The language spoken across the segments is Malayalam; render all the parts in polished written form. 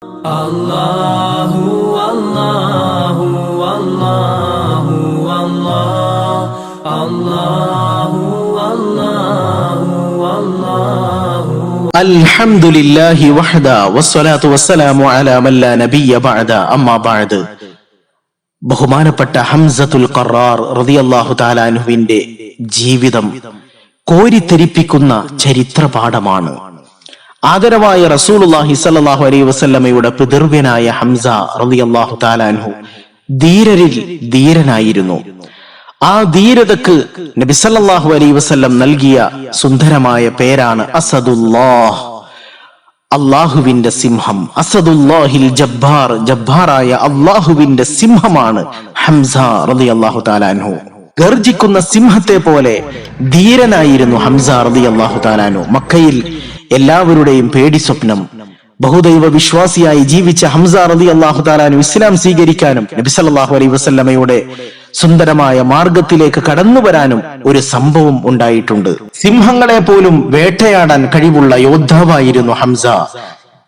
Allahu Allahu Allahu Allahu Allahu Allahu Alhamdulillahi wahda wassalatu wassalamu ala man la nabiyya ba'da amma ba'd. ബഹുമാനപ്പെട്ട ഹംസത്തുൽ ഖറാർ റളിയല്ലാഹു തആല അൻഹുവിന്റെ ജീവിതം കോരിത്തെരിപ്പിക്കുന്ന ചരിത്രപാഠമാണ്. ആദരവായ റസൂലുള്ളാഹി സ്വല്ലല്ലാഹു അലൈഹി വസല്ലമയുടെ പിതൃവ്യനായ ഹംസ റളിയല്ലാഹു തആല അൻഹു ധീരരിൽ ധീരനായിരുന്നു. ആ ധീരതക്ക് നബി സല്ലല്ലാഹു അലൈഹി വസല്ലം നൽകിയ സുന്ദരമായ പേരാണ് അസദുല്ലാഹ്, അള്ളാഹുവിന്റെ സിംഹം. അസദുല്ലാഹിൽ ജബ്ബാർ, ജബ്ബാറായ അള്ളാഹുവിന്റെ സിംഹമാണ് ഹംസ റളിയല്ലാഹു തആല അൻഹു. ഗർജിക്കുന്ന സിംഹത്തെ പോലെ ധീരനായിരുന്നു ഹംസ റളിയല്ലാഹു തആല അൻഹു. മക്കയിൽ എല്ലാവരുടെയും പേടി സ്വപ്നം. ബഹുദൈവ വിശ്വാസിയായി ജീവിച്ച ഹംസ റളിയല്ലാഹു തആല അൻഹു ഇസ്ലാം സ്വീകരിക്കാനും നബി സല്ലല്ലാഹു അലൈഹി വസല്ലമയുടെ സുന്ദരമായ മാർഗത്തിലേക്ക് കടന്നു വരാനും ഒരു സംഭവം ഉണ്ടായിട്ടുണ്ട്. സിംഹങ്ങളെ പോലും വേട്ടയാടാൻ കഴിവുള്ള യോദ്ധാവായിരുന്നു ഹംസ.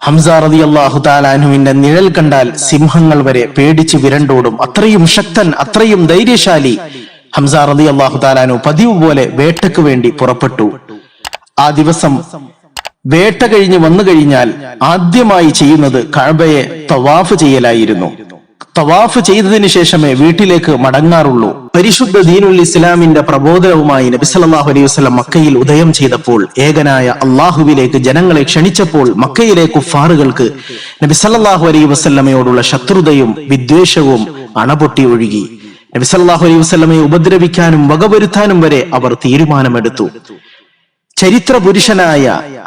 ഹംസ റളിയല്ലാഹു തആല അൻഹുവിന്റെ നിഴൽ കണ്ടാൽ സിംഹങ്ങൾ വരെ പേടിച്ച് വിരണ്ടോടും. അത്രയും ശക്തൻ, അത്രയും ധൈര്യശാലി ഹംസ റളിയല്ലാഹു തആല അൻഹു പതിവ് പോലെ വേട്ടയ്ക്ക് വേണ്ടി പുറപ്പെട്ടു. ആ ദിവസം വേട്ട കഴിഞ്ഞ് വന്നു കഴിഞ്ഞാൽ ആദ്യമായി ചെയ്യുന്നത് കഅബയെ തവാഫ് ചെയ്യലായിരുന്നു. തവാഫ് ചെയ്തതിന് ശേഷമേ വീട്ടിലേക്ക് മടങ്ങാറുള്ളൂ. പരിശുദ്ധ ദീനുൽ ഇസ്ലാമിന്റെ പ്രബോധനവുമായി നബി സല്ലല്ലാഹു അലൈഹി വസല്ലം മക്കയിൽ ഉദയം ചെയ്തപ്പോൾ, ഏകനായ അള്ളാഹുവിലേക്ക് ജനങ്ങളെ ക്ഷണിച്ചപ്പോൾ, മക്കയിലെ കുഫാറുകൾക്ക് നബി സല്ലല്ലാഹു അലൈഹി വസല്ലമയോടുള്ള ശത്രുതയും വിദ്വേഷവും അണപൊട്ടി ഒഴുകി. നബി സല്ലല്ലാഹു അലൈഹി വസല്ലമയെ ഉപദ്രവിക്കാനും വകവരുത്താനും വരെ അവർ തീരുമാനമെടുത്തു. ചരിത്ര പുരുഷനായ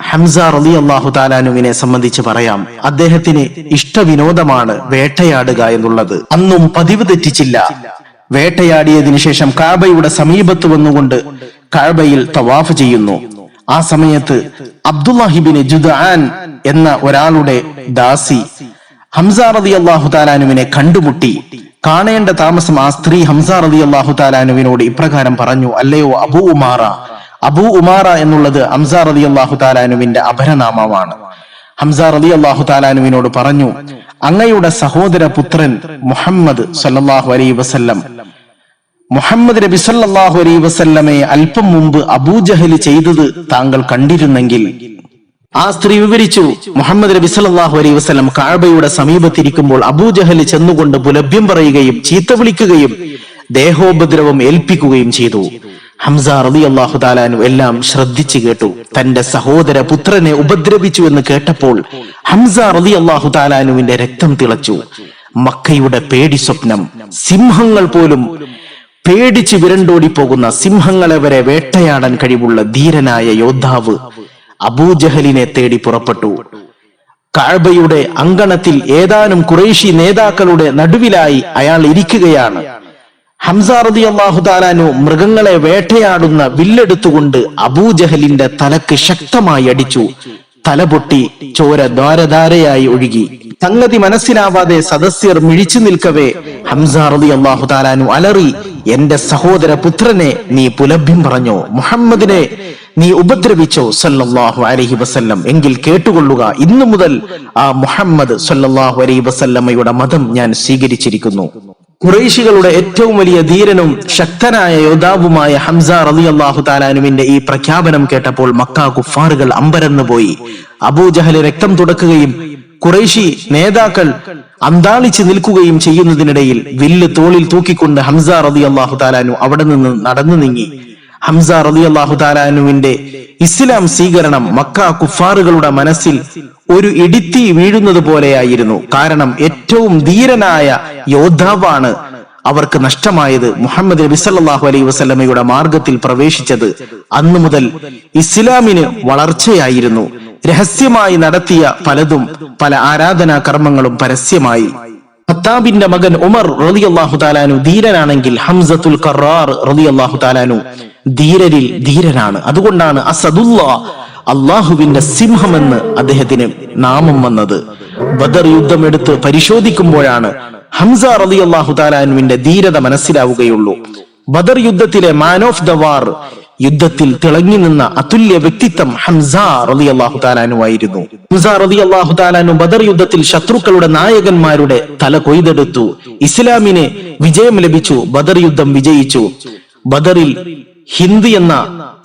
ഹംസ റളിയല്ലാഹു തആല അൻഹുവിനെ സംബന്ധിച്ച് പറയാം, അദ്ദേഹത്തിന് ഇഷ്ടവിനോദമാണ് വേട്ടയാടുക എന്നുള്ളത്. അന്നും പതിവ് തെറ്റിച്ചില്ല. വേട്ടയാടിയതിനു ശേഷം കഅബയുടെ സമീപത്ത് വന്നുകൊണ്ട് കഅബയിൽ തവാഫ് ചെയ്യുന്നു. ആ സമയത്ത് അബ്ദുല്ലാഹ് ഇബ്നു ജുദ്ആൻ എന്ന ഒരാളുടെ ദാസി ഹംസ റളിയല്ലാഹു തആല അൻഹുവിനെ കണ്ടുമുട്ടി. കാണേണ്ട താമസം ആ സ്ത്രീ ഹംസ റളിയല്ലാഹു തആല അൻഹുവിനോട് ഇപ്രകാരം പറഞ്ഞു: അല്ലയോ അബൂ ഉമാറ. അബൂ ഉമാറ എന്നുള്ളത് ഹംസ റളിയല്ലാഹു തആല അൻഹുവിന്റെ അപരനാമമാണ്. ഹംസ റളിയല്ലാഹു തആല അൻഹുവിനോട് പറഞ്ഞു, അങ്ങയുടെ സഹോദര പുത്രൻ മുഹമ്മദ് സല്ലല്ലാഹു അലൈഹി വസല്ലം, മുഹമ്മദ് നബി സല്ലല്ലാഹു അലൈഹി വസല്ലമയെ അല്പം മുമ്പ് അബൂജഹൽ ചെയ്തത് താങ്കൾ കണ്ടിരുന്നെങ്കിൽ. ആ സ്ത്രീ വിവരിച്ചു, മുഹമ്മദ് നബി സല്ലല്ലാഹു അലൈഹി വസല്ലം കഅബയുടെ സമീപത്തിരിക്കുമ്പോൾ അബൂജഹൽ ചെന്നുകൊണ്ട് പുലഭ്യം പറയുകയും ചീത്ത വിളിക്കുകയും ദേഹോപദ്രവം ഏൽപ്പിക്കുകയും ചെയ്തു. ഹംസ റളിയല്ലാഹു തആല അൻഹു എല്ലാം ശ്രദ്ധിച്ചു കേട്ടു. തന്റെ സഹോദര പുത്രനെ ഉപദ്രവിച്ചു എന്ന് കേട്ടപ്പോൾ ഹംസ റളിയല്ലാഹു തആല അൻഹുവിന്റെ രക്തം തിളച്ചു. മക്കയുടെ പേടി സ്വപ്നം, സിംഹങ്ങൾ പോലും പേടിച്ച് വിരണ്ടോടി പോകുന്ന, സിംഹങ്ങളെ വരെ വേട്ടയാടാൻ കഴിവുള്ള ധീരനായ യോദ്ധാവ് അബൂജഹലിനെ തേടി പുറപ്പെട്ടു. കഅബയുടെ അങ്കണത്തിൽ ഏതാനും ഖുറൈശി നേതാക്കളുടെ നടുവിലായി അയാൾ ഇരിക്കുകയാണ്. ഹംസ റളിയല്ലാഹു തആല അൻഹു മൃഗങ്ങളെ വേട്ടയാടുന്ന വില്ലെടുത്തുകൊണ്ട് അബൂജഹലിന്റെ തലക്ക് ശക്തമായി അടിച്ചു. തല പൊട്ടി ചോര ധാരധാരയായി ഒഴുകി. സംഗതി മനസ്സിലാവാതെ സദസ്യർ മിഴിച്ചു നിൽക്കവേ ഹംസ റളിയല്ലാഹു തആല അൻഹു അലറി: എന്റെ സഹോദര പുത്രനെ നീ പുലഭ്യം പറഞ്ഞോ? മുഹമ്മദിനെ നീ ഉപദ്രവിച്ചോ സല്ലല്ലാഹു അലൈഹി വസല്ലം? എങ്കിൽ കേട്ടുകൊള്ളുക, ഇന്നു മുതൽ ആ മുഹമ്മദ് സല്ലല്ലാഹു അലൈഹി വസല്ലമയുടെ മതം ഞാൻ സ്വീകരിച്ചിരിക്കുന്നു. ഖുറൈശികളുടെ ഏറ്റവും വലിയ ധീരനും ശക്തനായ യോദ്ധാവുമായ ഹംസ റളിയല്ലാഹു തആല അൻഹുവിന്റെ ഈ പ്രഖ്യാപനം കേട്ടപ്പോൾ മക്ക കുഫാറുകൾ അമ്പരന്നു പോയി. അബൂജഹൽ രക്തം തുടക്കുകയും ഖുറൈശി നേതാക്കൾ അന്താളിച്ച് നിൽക്കുകയും ചെയ്യുന്നതിനിടയിൽ വില്ല് തോളിൽ തൂക്കിക്കൊണ്ട് ഹംസ റളിയല്ലാഹു തആല അൻഹു അവിടെ നിന്ന് നടന്നു നീങ്ങി. ഹംസ റളിയല്ലാഹു തആല അൻഹുവിന്റെ ഇസ്ലാം സ്വീകരണം മക്ക കുഫാറുകളുടെ മനസ്സിൽ ഒരു ഇടിത്തി വീഴുന്നത് പോലെയായിരുന്നു. കാരണം ഏറ്റവും ധീരനായ യോദ്ധാവാണ് അവർക്ക് നഷ്ടമായത്. മുഹമ്മദ് നബി സല്ലല്ലാഹു അലൈഹി വസല്ലമയുടെ മാർഗത്തിൽ പ്രവേശിച്ചത് അന്നു മുതൽ ഇസ്ലാമിന് വളർച്ചയായിരുന്നു. രഹസ്യമായി നടത്തിയ പലതും, പല ആരാധനാ കർമ്മങ്ങളും പരസ്യമായി. ഖത്താബിന്റെ മകൻ ഉമർ റളിയല്ലാഹു തആല അൻഹു ധീരനാണെങ്കിൽ ഹംസത്തുൽ ഖറാർ റളിയല്ലാഹു തആല അൻഹു ധീരരിൽ ധീരനാണ്. അതുകൊണ്ടാണ് അസദുല്ലാഹ്, അള്ളാഹുവിന്റെ സിംഹമെന്ന് അദ്ദേഹത്തിന് നാമം വന്നത്. ബദർ യുദ്ധം എടുത്ത് പരിശോധിക്കുമ്പോഴാണ് ഹംസ റളിയല്ലാഹു തആല അൻഹുവിന്റെ ധീരത മനസ്സിലാവുകയുള്ളൂ. ബദർ യുദ്ധത്തിലെ മാൻ ഓഫ് ദ വാർ യുദ്ധത്തിൽ തിളങ്ങി നിന്ന അതുല്യ വ്യക്തിത്വം ഹംസ റളിയല്ലാഹു തആല അൻഹു ആയിരുന്നു. ഹംസ റളിയല്ലാഹു തആല അൻഹു ബദർ യുദ്ധത്തിൽ ശത്രുക്കളുടെ നായകന്മാരുടെ തല കൊയ്തെടുത്തു. ഇസ്ലാമിന് വിജയം ലഭിച്ചു. ബദർ യുദ്ധം വിജയിച്ചു. ബദറിൽ ഹിന്ദ് എന്ന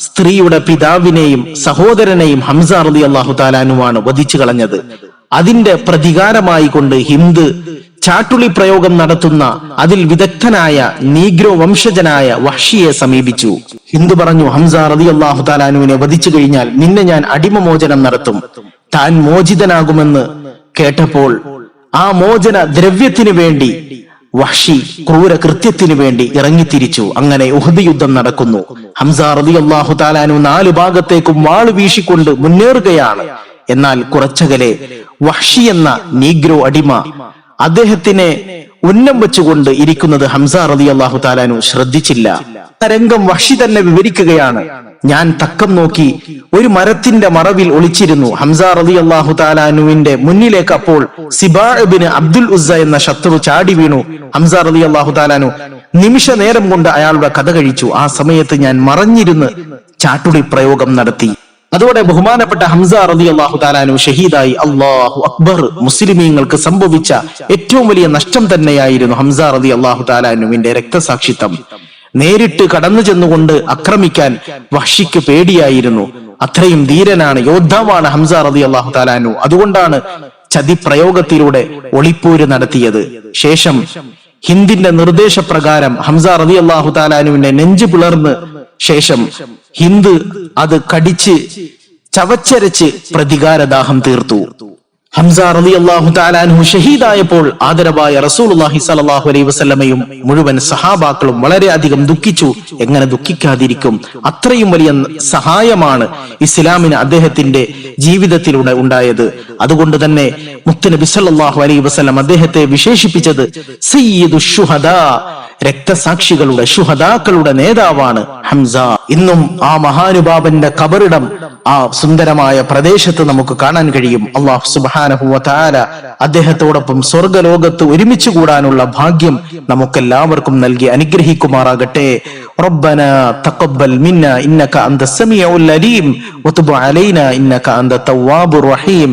സ്ത്രീയുടെ പിതാവിനെയും സഹോദരനെയും ഹംസ റളിയല്ലാഹു തആല അൻഹുവാണ് വധിച്ചു കളഞ്ഞത്. അതിന്റെ പ്രതികാരമായി കൊണ്ട് ഹിന്ദ് ചാട്ടുളി പ്രയോഗം നടത്തുന്ന അതിൽ വിദഗ്ധനായ നീഗ്രോ വംശജനായ വഹ്ഷിയെ സമീപിച്ചു. ഹിന്ദ് പറഞ്ഞു, ഹംസ റളിയല്ലാഹു തആല അൻഹുവിനെ വധിച്ചു കഴിഞ്ഞാൽ നിന്നെ ഞാൻ അടിമമോചനം നടത്തും. താൻ മോചിതനാകുമെന്ന് കേട്ടപ്പോൾ ആ മോചന ദ്രവ്യത്തിനു വേണ്ടി വഹ്ഷി ക്രൂര കൃത്യത്തിനു വേണ്ടി ഇറങ്ങിത്തിരിച്ചു. അങ്ങനെ ഉഹദ് യുദ്ധം നടക്കുന്നു. ഹംസ റളിയല്ലാഹു തആല അൻഹു 4 ഭാഗത്തേക്കും വാള് വീശിക്കൊണ്ട് മുന്നേറുകയാണ്. എന്നാൽ കുറച്ചകലെ വഹ്ഷി എന്ന നീഗ്രോ അടിമ അദ്ദേഹത്തിനെ ഉന്നം വെച്ചുകൊണ്ട് ഇരിക്കുന്നത് ഹംസ റളിയല്ലാഹു തആല അൻഹു ശ്രദ്ധിച്ചില്ല. രംഗം വഹ്ഷി തന്നെ വിവരിക്കുകയാണ്. ഞാൻ തക്കം നോക്കി ഒരു മരത്തിന്റെ മറവിൽ ഒളിച്ചിരുന്നു. ഹംസ റളിയല്ലാഹു തആല അൻഹുവിന്റെ മുന്നിലേക്ക് അപ്പോൾ സിബാ ഇബ്നു അബ്ദുൽ ഉസ്സ എന്ന ശത്രു ചാടി വീണു. ഹംസ റളിയല്ലാഹു തആല അൻഹു നിമിഷ നേരം കൊണ്ട് അയാളുടെ കഥ കഴിച്ചു. ആ സമയത്ത് ഞാൻ മറഞ്ഞിരുന്ന് ചാട്ടുളി പ്രയോഗം നടത്തി. അതോടെ ബഹുമാനപ്പെട്ട ഹംസ റളിയല്ലാഹു തആല അൻഹു ഷഹീദായി. അല്ലാഹു അക്ബർ. മുസ്ലിമീങ്ങൾക്ക് സംഭവിച്ച ഏറ്റവും വലിയ നഷ്ടം തന്നെയായിരുന്നു ഹംസ റളിയല്ലാഹു തആല അൻഹുവിന്റെ രക്തസാക്ഷിത്വം. നേരിട്ട് കടന്നു ചെന്നുകൊണ്ട് ആക്രമിക്കാൻ വഹ്ഷിക്ക് പേടിയായിരുന്നു. അത്രയും ധീരനാണ്, യോദ്ധാവാണ് ഹംസ റളിയല്ലാഹു തആല അൻഹു. അതുകൊണ്ടാണ് ചതി പ്രയോഗത്തിലൂടെ ഒളിപ്പോര് നടത്തിയത്. ശേഷം ഹിന്ദിന്റെ നിർദ്ദേശപ്രകാരം ഹംസ റളിയല്ലാഹു തആല അൻഹുവിന്റെ നെഞ്ചു പിളർന്ന് ശേഷം ഹിന്ദ് അത് കടിച്ച് ചവച്ചരച്ച് പ്രതികാരദാഹം തീർത്തു. ഹംസ റളിയല്ലാഹു തആല അൻഹു ഷഹീദായപ്പോൾ ആദരവായ റസൂലുള്ളാഹി സ്വല്ലല്ലാഹു അലൈഹി വസല്ലമയും മുഴുവൻ സഹാബാക്കളും വളരെയധികം ദുഃഖിച്ചു. എങ്ങനെ ദുഃഖിക്കാതിരിക്കും? അത്രയും വലിയ സഹായമാണ് ഇസ്ലാമിന് അദ്ദേഹത്തിന്റെ ജീവിതത്തിലൂടെ ഉണ്ടായത്. അതുകൊണ്ട് തന്നെ മുത്തുനബി സ്വല്ലല്ലാഹു അലൈഹി വസല്ലം അദ്ദേഹത്തെ വിശേഷിപ്പിച്ചത് സയ്യിദുശ് ശുഹദാ, രക്തസാക്ഷികളുടെ ശുഹദാക്കളുടെ നേതാവാണ് ഹംസ. ഇന്നും ആ മഹാനുഭാവന്റെ ഖബറിടം ആ സുന്ദരമായ പ്രദേശത്ത് നമുക്ക് കാണാൻ കഴിയും. അല്ലാഹു സുബ്ഹാനഹു വ തആല അദ്ദേഹത്തോടൊപ്പം സ്വർഗ്ഗലോകത്ത് ഒരുമിച്ച് കൂടാനുള്ള ഭാഗ്യം നമുക്കെല്ലാവർക്കും നൽകി അനുഗ്രഹിക്കുമാറാകട്ടെ. റബ്ബനാ തഖബ്ബൽ മിന്നാ ഇന്നക അൻതസ് സമീഉൽ അലീം വതുബ് അലൈനാ ഇന്നക അൻത തവ്വാബുർ റഹീം.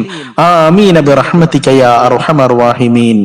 ആമീൻ ബിറഹ്മതിക യാ അർഹമർ റഹീമീൻ.